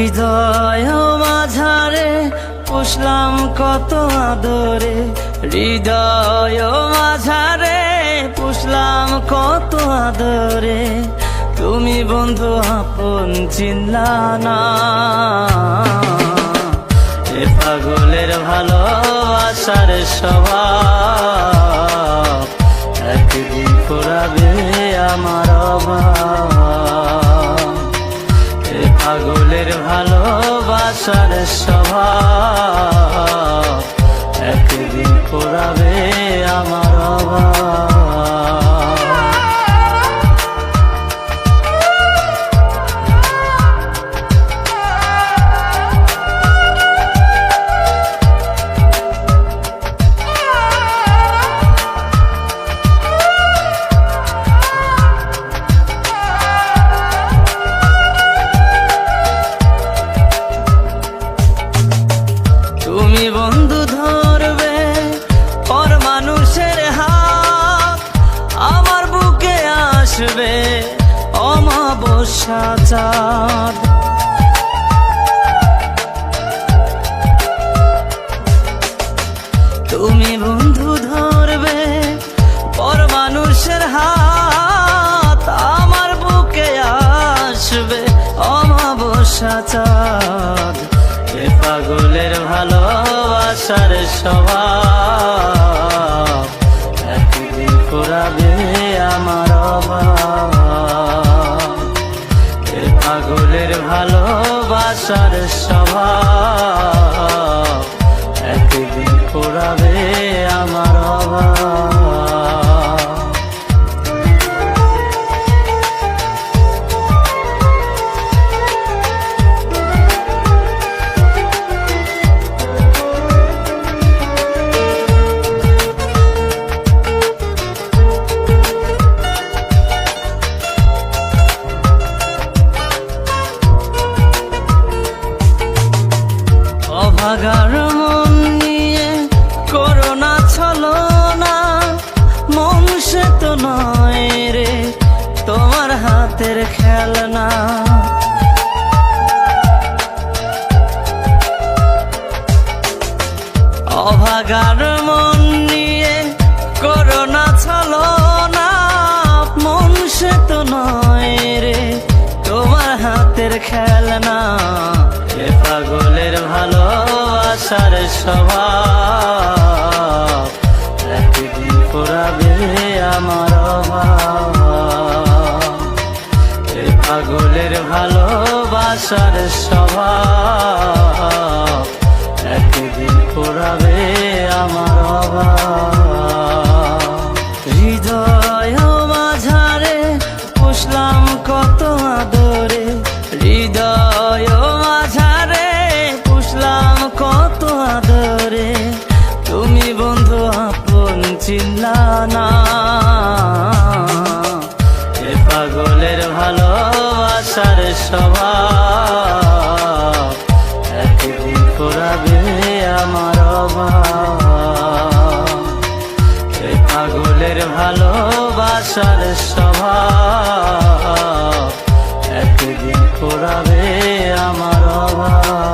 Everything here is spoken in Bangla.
হৃদয় মাঝারে পুষলাম কত আদরে, হৃদয় মাঝারে পুষলাম কত আদরে, তুমি বন্ধু আপন চিনলা না। এ পাগলের ভালোবাসার স্বভাব একদিন ফুরাবে আমার অভাব। এ পাগলের ভালোবাসার স্বভাব একদিন ফুরাবে আমার অভাব। তুমি বন্ধু ধরবে পর মানুষের হাত, আমার বুকে আসবে অমাবস্যা চাঁদ। তুমি বন্ধু ধরবে পর মানুষের হাত, আমার বুকে আসবে অমাবস্যা চাঁদ। এ পাগলের ভালোবাসার স্বভাব একদিন ফুরাবে আমার অভাব। এ পাগলের ভালোবাসার স্বভাব একদিন ফুরাবে আমার অভাব। অভাগার মন নিয়ে করোনা ছলনা, মন সে তো নয় রে তোমার হাতের খেলনা। অভাগার মন নিয়ে করোনা ছলনা, মন সে তো নয় রে তোমার হাতের খেলনা। এ পাগলের ভালোবাসার স্বভাব একদিন ফুরাবে আমার অভাব। এ পাগলের ভালোবাসার স্বভাব একদিন ফুরাবে আমার অভাব। হৃদয় মাঝারে পুষলাম কত আদরে, হৃদয় মাঝারে পুষলাম কত আদরে, তুমি বন্ধু আপন চিনলা না। এ পাগলের ভালোবাসার স্বভাব একদিন ফুরাবে আমার অভাব। এ পাগলের ভালোবাসার স্বভাব একদিন ফুরাবে আমার অভাব।